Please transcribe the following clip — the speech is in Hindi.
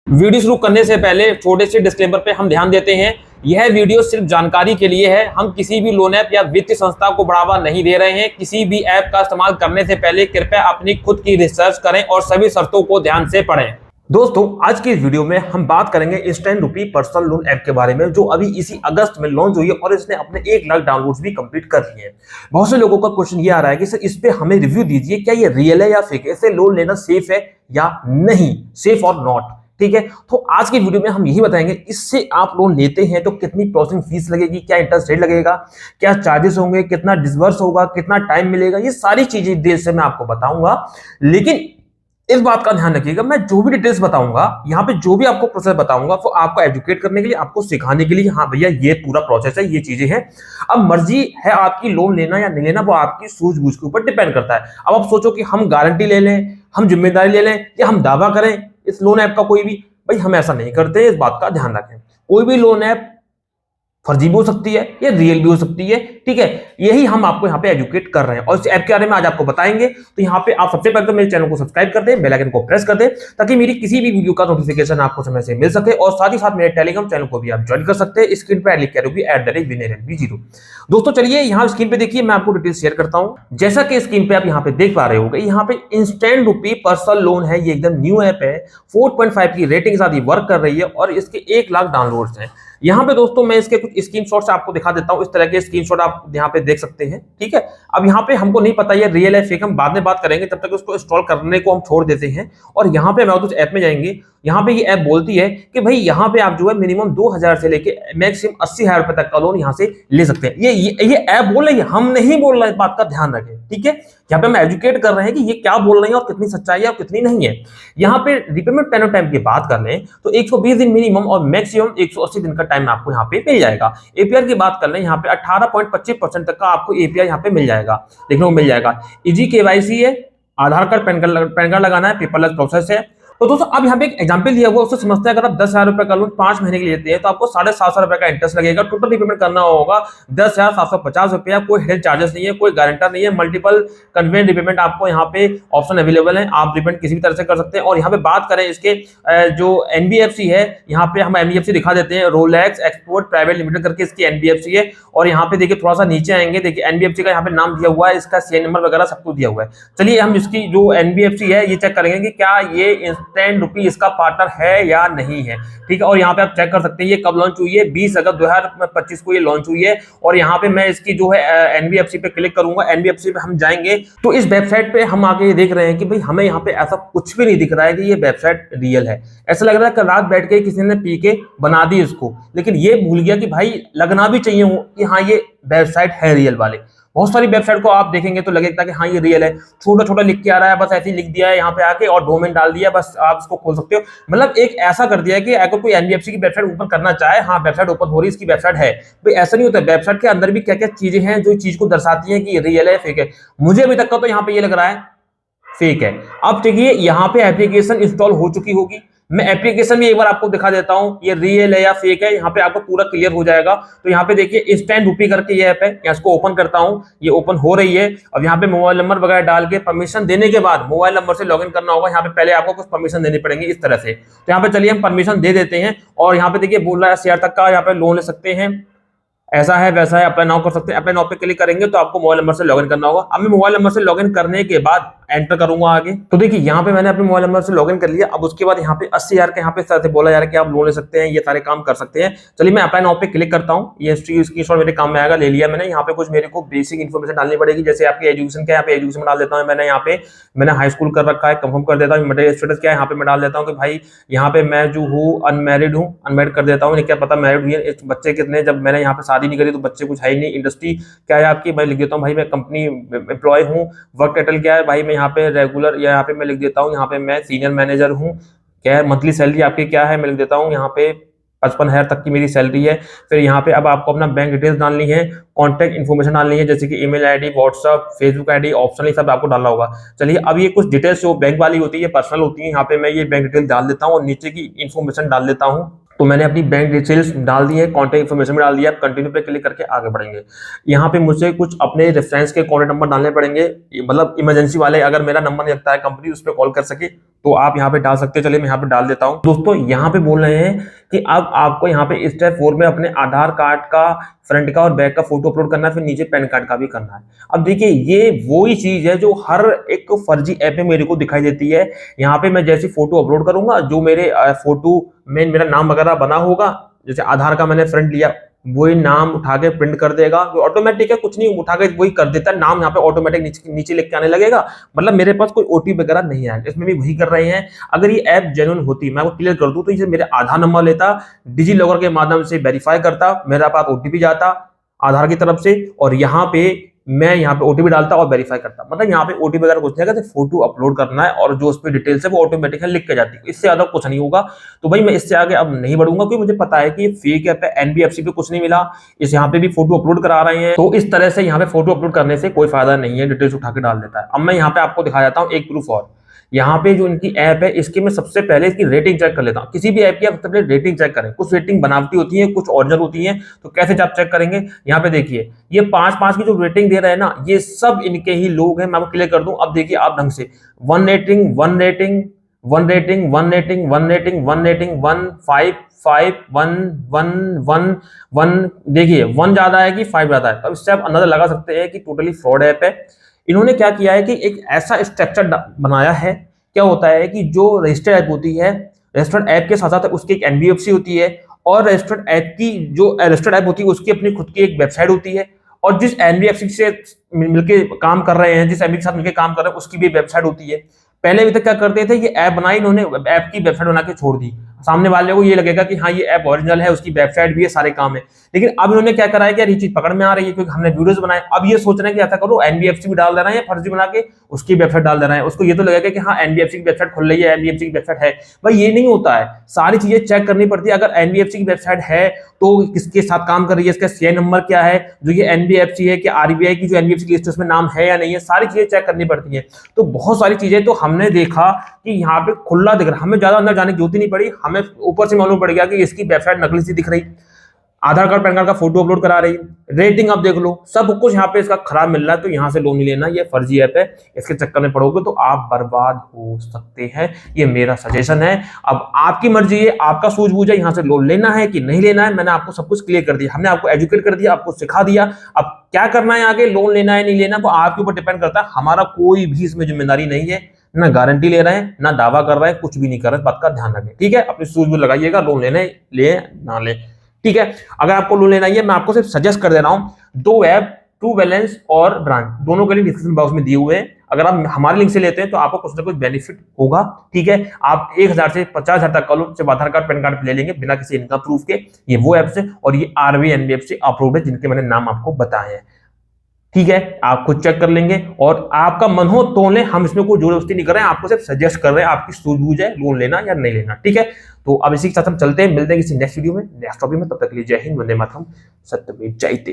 वीडियो शुरू करने से पहले छोटे से डिस्क्लेमर पे हम ध्यान देते हैं। यह वीडियो सिर्फ जानकारी के लिए है। हम किसी भी लोन ऐप या वित्तीय संस्था को बढ़ावा नहीं दे रहे हैं। किसी भी ऐप का इस्तेमाल करने से पहले कृपया अपनी खुद की रिसर्च करें और सभी शर्तों को ध्यान से पढ़ें। दोस्तों, आज की इस वीडियो में हम बात करेंगे इंस्टेंट रुपी पर्सनल लोन ऐप के बारे में, जो अभी इसी अगस्त में लॉन्च हुई है और इसने अपने 1 लाख डाउनलोड्स भी कंप्लीट कर लिए हैं। बहुत से लोगों का क्वेश्चन ये आ रहा है कि सर इस पे हमें रिव्यू दीजिए, क्या ये रियल है या फेक है, इससे लोन लेना सेफ है या नहीं, सेफ और नॉट। ठीक है, तो आज की वीडियो में हम यही बताएंगे इससे आप लोन लेते हैं तो कितनी प्रोसेसिंग फीस लगेगी, क्या इंटरेस्ट रेट लगेगा, क्या चार्जेस होंगे, कितना डिसबर्स होगा, कितना टाइम मिलेगा, ये सारी चीजें डिटेल से मैं आपको बताऊंगा। लेकिन इस बात का ध्यान रखिएगा, मैं जो भी डिटेल्स बताऊंगा यहाँ पे, जो भी आपको प्रोसेस बताऊंगा वो आपको एजुकेट करने के लिए, आपको सिखाने के लिए, हाँ भैया ये पूरा प्रोसेस है, ये चीजें हैं। अब मर्जी है आपकी लोन लेना या नहीं लेना, वो आपकी सूझबूझ के ऊपर डिपेंड करता है। अब आप सोचो कि हम गारंटी ले लें, हम जिम्मेदारी ले लें या हम दावा करें इस लोन ऐप का कोई भी, भाई हम ऐसा नहीं करते। इस बात का ध्यान रखें, कोई भी लोन ऐप फर्जी भी हो सकती है या रियल भी हो सकती है। ठीक है, यही हम आपको यहाँ पे एजुकेट कर रहे हैं और इस ऐप के बारे में आज आपको बताएंगे। तो यहाँ पे आप सबसे पहले तो मेरे चैनल को सब्सक्राइब कर दें, बेल आइकन को प्रेस कर दें, ताकि मेरी किसी भी वीडियो का नोटिफिकेशन आपको समय से मिल सके। और साथ ही साथ मेरे टेलीग्राम चैनल को भी आप ज्वाइन कर सकते हैं। स्क्रीन पर लिख कर @winnerlb0। दोस्तों चलिए यहाँ स्क्रीन पे देखिए, मैं आपको डिटेल शेयर करता हूँ। जैसा कि स्क्रीन पे आप यहाँ पे देख पा रहे होंगे, यहाँ पे इंस्टेंट रुपी पर्सनल लोन है। ये एकदम न्यू ऐप है, 4.5 की रेटिंग के साथ ये वर्क कर रही है और इसके 1 लाख डाउनलोड्स हैं। यहाँ पे दोस्तों मैं इसके कुछ स्क्रीनशॉट्स आपको दिखा देता हूँ। इस तरह के स्क्रीनशॉट आप यहाँ पे देख सकते हैं। ठीक है, अब यहाँ पे हमको नहीं पता ये रियल है फेक, हम बाद में बात करेंगे, तब तक उसको इंस्टॉल करने को हम छोड़ देते हैं। और यहाँ पे मैं उस ऐप में जाएंगे, यहाँ पे ये ऐप बोलती है कि भाई यहाँ पे आप जो है मिनिमम 2000 से लेके मैक्सिमम 80,000 रुपए तक का लोन यहाँ से ले सकते हैं। ये ऐप बोल रही है, हम नहीं बोल रहे, इस बात का ध्यान रखें। ठीक है, यहाँ पे हम एजुकेट कर रहे हैं कि ये क्या बोल रहे हैं और कितनी सच्चाई है और कितनी नहीं है। यहाँ पे रिपेमेंट टेन्योर टाइम की बात कर लें तो 120 दिन मिनिमम और मैक्सिमम 180 दिन का टाइम आपको यहाँ पे मिल जाएगा। एपीआर की बात कर लें, यहाँ पे 18.25% तक का आपको एपीआर यहाँ पे मिल जाएगा, देखने को मिल जाएगा। इजी केवाईसी है, आधार कार्ड पैन कार्ड लगाना है, पेपरलेस प्रोसेस है। तो दोस्तों अब यहाँ पे एक एग्जांपल दिया हुआ, उससे समझते हैं। अगर आप 10,000 रुपए का लोन 5 महीने के लिए लेते हैं तो आपको 750 रुपए का इंटरेस्ट लगेगा। टोटल रिपेमेंट करना होगा 10,750 रुपया। कोई हिडन चार्जेस नहीं है, कोई गारंटर नहीं है। मल्टीपल कन्वेंट रिपेमेंट आपको यहाँ पे ऑप्शन अवेलेबल है, आप रिपेमेंट किसी भी तरह से कर सकते हैं। और यहाँ पे बात करें इसके जो एनबीएफसी है, यहाँ पे हम एनबीएफसी दिखा देते हैं, रोलेक्स एक्सपोर्ट प्राइवेट लिमिटेड करके इसकी एनबीएफसी है। और यहाँ पे देखिए थोड़ा सा नीचे आएंगे, देखिए एनबीएफसी का यहाँ पे नाम दिया हुआ है, इसका सीएन नंबर वगैरह सब कुछ दिया हुआ है। चलिए हम इसकी जो एनबीएफसी है ये चेक करेंगे कि क्या ये इंस्टेंट रुपी इसका पार्टनर है या नहीं है। ठीक है, और यहाँ पे आप चेक कर सकते हैं ये कब लॉन्च हुई है, 20 अगस्त 2025 को ये लॉन्च हुई है। और यहाँ पे मैं इसकी जो है एनबीएफसी पे क्लिक करूंगा, एनबीएफसी पे हम जाएंगे तो इस वेबसाइट पे हम आके देख रहे हैं कि भाई हमें यहाँ पे ऐसा कुछ भी नहीं दिख रहा है कि ये वेबसाइट रियल है। ऐसा लग रहा है कि रात बैठ के किसी ने पी के बना दी इसको, लेकिन ये भूल गया कि भाई लगना भी चाहिए कि हाँ ये वेबसाइट है रियल वाले। बहुत सारी वेबसाइट को आप देखेंगे तो लगेगा कि हाँ ये रियल है, छोटा छोटा लिख के आ रहा है, बस ऐसे ही लिख दिया है यहाँ पे आके और डोमेन डाल दिया, बस आप इसको खोल सकते हो। मतलब एक ऐसा कर दिया है कि अगर कोई एनबीएफसी की वेबसाइट ओपन करना चाहे, हाँ वेबसाइट ओपन हो रही है, इसकी वेबसाइट है, भाई ऐसा नहीं होता। वेबसाइट के अंदर भी क्या क्या चीजें हैं जो चीज को दर्शाती है कि ये रियल है फेक है। मुझे अभी तक का तो यहाँ पे ये लग रहा है फेक है। अब देखिए यहाँ पे एप्लीकेशन इंस्टॉल हो चुकी होगी, मैं एप्लीकेशन भी एक बार आपको दिखा देता हूं ये रियल है या फेक है, यहाँ पे आपको पूरा क्लियर हो जाएगा। तो यहाँ पे देखिए इंस्टेंट रुपी करके ये ऐप है, यहाँ इसको ओपन करता हूं, ये ओपन हो रही है। अब यहाँ पे मोबाइल नंबर वगैरह डाल के परमिशन देने के बाद मोबाइल नंबर से लॉगिन करना होगा। यहाँ पे पहले आपको कुछ परमिशन देनी पड़ेंगे इस तरह से। तो यहाँ पे चलिए हम परमिशन दे देते हैं और यहाँ पे देखिए बोल रहा है शेयर तक का यहाँ पे लोन ले सकते हैं, ऐसा है वैसा है, अप्लाई नाउ कर सकते हैं। अप्लाई नाउ पे क्लिक करेंगे तो आपको मोबाइल नंबर से लॉगिन करना होगा। अब मैं मोबाइल नंबर से लॉगिन करने के बाद एंटर करूंगा आगे। तो देखिए यहाँ पे मैंने अपने मोबाइल नंबर से लॉगिन कर लिया। अब उसके बाद यहाँ पे 80,000 के यहाँ पे साथ बोला जा रहा है कि आप लोन ले सकते हैं, ये सारे काम कर सकते हैं। चलिए मैं अप्लाई नाउ पे क्लिक करता हूँ, ये स्क्रीनशॉट मेरे काम में आएगा, ले लिया मैंने। यहाँ पे कुछ मेरे को बेसिक इन्फॉर्मेशन डालनी पड़ेगी, जैसे आपकी एजुकेशन क्या है, यहाँ पे एजुकेशन में डाल देता हूँ मैंने। यहाँ पे मैंने हाई स्कूल कर रखा है, कंफर्म कर देता हूँ। मेरा स्टेटस क्या है यहाँ पे मैं डाल देता हूँ कि भाई यहाँ पे मैं जो हूँ अनमैरिड हूँ, अनमैरिड कर देता हूँ। क्या पता मैरिड हुई है, बच्चे कितने, जब मैंने यहाँ पे शादी नहीं करी तो बच्चे कुछ है ही नहीं। इंडस्ट्री क्या है आपकी, मैं लिख देता हूँ भाई मैं कंपनी एम्प्लॉय हूँ। वर्क टाइटल क्या है भाई, मैं यहाँ पे रेगुलर, या यहाँ पे मैं लिख देता हूँ यहाँ पे मैं सीनियर मैनेजर हूँ। क्या है मंथली सैलरी आपकी क्या है, मैं लिख देता हूँ यहाँ पे 55,000 तक की मेरी सैलरी है। फिर यहाँ पे अब आपको अपना बैंक डिटेल्स डालनी है, कॉन्टैक्ट इन्फॉर्मेशन डालनी है, जैसे कि email ID, WhatsApp, Facebook ID, optionally सब आपको डालना होगा। चलिए अब ये कुछ डिटेल्स जो बैंक वाली होती है, पर्सनल होती है, यहाँ पे मैं ये बैंक डिटेल डाल देता हूँ और नीचे की इन्फॉर्मेशन डाल देता हूँ। तो मैंने अपनी बैंक डिटेल्स डाल दी है, कॉन्टैक्ट इन्फॉर्मेशन में डाल दिया। आप कंटिन्यू पे क्लिक करके आगे बढ़ेंगे। यहाँ पे मुझे कुछ अपने रेफरेंस के कॉन्टैक्ट नंबर डालने पड़ेंगे, मतलब इमरजेंसी वाले, अगर मेरा नंबर नहीं लगता है कंपनी उस पर कॉल कर सके तो आप यहाँ पे डाल सकते हैं। चलिए मैं यहाँ पे डाल देता हूँ। दोस्तों यहाँ पे बोल रहे हैं कि अब आपको यहाँ पे स्टेप 4 में अपने आधार कार्ड का फ्रंट का और बैक का फोटो अपलोड करना है, फिर नीचे पैन कार्ड का भी करना है। अब देखिए ये वही चीज है जो हर एक फर्जी ऐप में मेरे को दिखाई देती है। यहाँ पे मैं जैसी फोटो अपलोड करूंगा, जो मेरे फोटो में मेरा नाम वगैरह बना होगा, जैसे आधार का मैंने फ्रंट लिया, वही नाम उठा के प्रिंट कर देगा, जो ऑटोमेटिक है, कुछ नहीं, उठा के वही कर देता है, नाम यहाँ पे ऑटोमेटिक नीचे लिख के आने लगेगा। मतलब मेरे पास कोई ओटीपी वगैरह नहीं आएगा। इसमें भी वही कर रहे हैं। अगर ये ऐप जेन्युइन होती, मैं आपको क्लियर कर दूं, तो ये मेरे आधार नंबर लेता, डिजी लॉकर के माध्यम से वेरीफाई करता, मेरा पास ओटीपी जाता आधार की तरफ से, और यहाँ पे मैं यहाँ पे ओटीपी डालता और वेरीफाई करता। मतलब यहाँ पे ओटीपी वगैरह कुछ नहीं है, फोटो अपलोड करना है और जो उस पर डिटेल्स है वो ऑटोमेटिक लिख के जाती है, इससे ज्यादा कुछ नहीं होगा। तो भाई मैं इससे आगे अब नहीं बढ़ूंगा, क्योंकि मुझे पता है कि ये फेक ऐप है। एनबीएफसी पे कुछ नहीं मिला, इस यहाँ पे भी फोटो अपलोड करा रहे हैं, तो इस तरह से यहाँ पे फोटो अपलोड करने से कोई फायदा नहीं है, डिटेल्स उठा के डाल देता है। अब मैं यहाँ पे आपको दिखा जाता हूँ एक प्रूफ और। यहाँ पे जो इनकी ऐप है, इसकी मैं सबसे पहले इसकी रेटिंग चेक कर लेता हूँ। किसी भी ऐप की आप सबसे पहले रेटिंग चेक करें। कुछ रेटिंग बनावटी होती है, कुछ ओरिजिनल होती है, तो कैसे आप चेक करेंगे? यहाँ पे देखिए ये 5-5 की जो रेटिंग दे रहे हैं ना, ये सब इनके ही लोग हैं। मैं आपको क्लियर कर दूं। अब देखिए आप ढंग से 1 rating 1 rating 1 rating 1 rating 1 rating 1 rating 1 5 5 1 1 1 1, देखिए 1 ज्यादा है कि 5 ज्यादा है। तो इससे आप अंदाजा लगा सकते हैं कि टोटली फ्रॉड ऐप है। इन्होंने क्या किया है कि एक ऐसा स्ट्रक्चर बनाया है। क्या होता है कि जो रजिस्टर्ड ऐप होती है, रजिस्टर्ड ऐप के साथ साथ उसकी एक एनबीएफसी होती है, और रजिस्टर्ड ऐप की जो रजिस्टर्ड ऐप होती है उसकी अपनी खुद की एक वेबसाइट होती है, और जिस एनबीएफसी से मिलके काम कर रहे हैं, जिस एनबीएफसी के साथ मिलके काम कर रहे हैं, उसकी भी वेबसाइट होती है। पहले अभी तक क्या करते थे, ये ऐप बनाई इन्होंने, ऐप की वेबसाइट बना के छोड़ दी। सामने वाले को ये लगेगा कि हाँ ये ऐप ओरिजिनल है, उसकी वेबसाइट भी है, सारे काम है। लेकिन अब इन्होंने क्या करा है कि यार ये चीज पकड़ में आ रही है, क्योंकि हमने वीडियोस बनाए। अब ये सोच रहे हैं कि ऐसा करो, एनबीएफसी भी डाल देना है, फर्जी बना के उसकी वेबसाइट डाल देना है। उसको ये तो लगेगा कि हाँ एनबीएफसी की वेबसाइट खुल रही है, एनबीएफसी की वेबसाइट है। भाई ये नहीं होता है, सारी चीजें चेक करनी पड़ती है। अगर एनबीएफसी की वेबसाइट है तो किसके साथ काम कर रही है, इसका सीआई नंबर क्या है, जो ये एनबीएफसी है कि आरबीआई की जो एनबीएफसी की लिस्ट है उसमें नाम है या नहीं है, सारी चीजें चेक करनी पड़ती है। तो बहुत सारी चीजें तो हमने देखा कि यहाँ पे खुला दिख रहा, हमें ज्यादा अंदर जाने की जरूरत ही नहीं पड़ी, हमें ऊपर से मालूम पड़ गया कि इसकी वेबसाइट नकली सी दिख रही, आधार कार्ड पैन कार्ड का फोटो अपलोड करा रही, रेटिंग आप देख लो, सब कुछ यहाँ पे इसका खराब मिल रहा है। तो यहाँ से लोन नहीं लेना, ये फर्जी ऐप है, इसके चक्कर में पड़ोगे तो आप बर्बाद हो सकते हैं। ये मेरा सजेशन है। अब आपकी मर्जी है, आपका सूझबूझ है, यहाँ से लोन लेना है कि नहीं लेना है। मैंने आपको सब कुछ क्लियर कर दिया, हमने आपको एजुकेट कर दिया, आपको सिखा दिया। अब क्या करना है आगे, लोन लेना है नहीं लेना, वो आपके ऊपर डिपेंड करता है। हमारा कोई भी इसमें जिम्मेदारी नहीं है, ना गारंटी ले रहे हैं, ना दावा कर रहे हैं, कुछ भी नहीं कर रहे हैं। बात का ध्यान रखें, ठीक है? अपनी सूझबूझ लगाइएगा, लोन लेने ले ना ले, ठीक है? अगर आपको लोन लेना है, मैं आपको सिर्फ सजेस्ट कर दे रहा हूं, 2 ऐप, ट्रू बैलेंस और ब्रांच, दोनों के लिंक डिस्क्रिप्शन बॉक्स में दिए हुए हैं। अगर आप हमारे लिंक से लेते हैं तो आपको कुछ ना कुछ बेनिफिट होगा, ठीक है? आप 1000 से 50,000 तक का लोन सिर्फ आधार कार्ड पैन कार्ड ले लेंगे बिना किसी इनकम प्रूफ के। ये वो ऐप्स है, और ये आरबीआई एनबीएफसी अप्रूव्ड है, जिनके मैंने नाम आपको बताए हैं, ठीक है? आप खुद चेक कर लेंगे, और आपका मन हो तो लें, हम इसमें कोई जोर जबरदस्ती नहीं कर रहे हैं, आपको सिर्फ सजेस्ट कर रहे हैं, आपकी सूझबूझ है लोन लेना या नहीं लेना, ठीक है? तो अब इसी के साथ हम चलते हैं, मिलते हैं किसी नेक्स्ट वीडियो में, नेक्स्ट टॉपिक में। तब तक के लिए जय हिंद, वंदे मातरम, सत्यमेव जयते।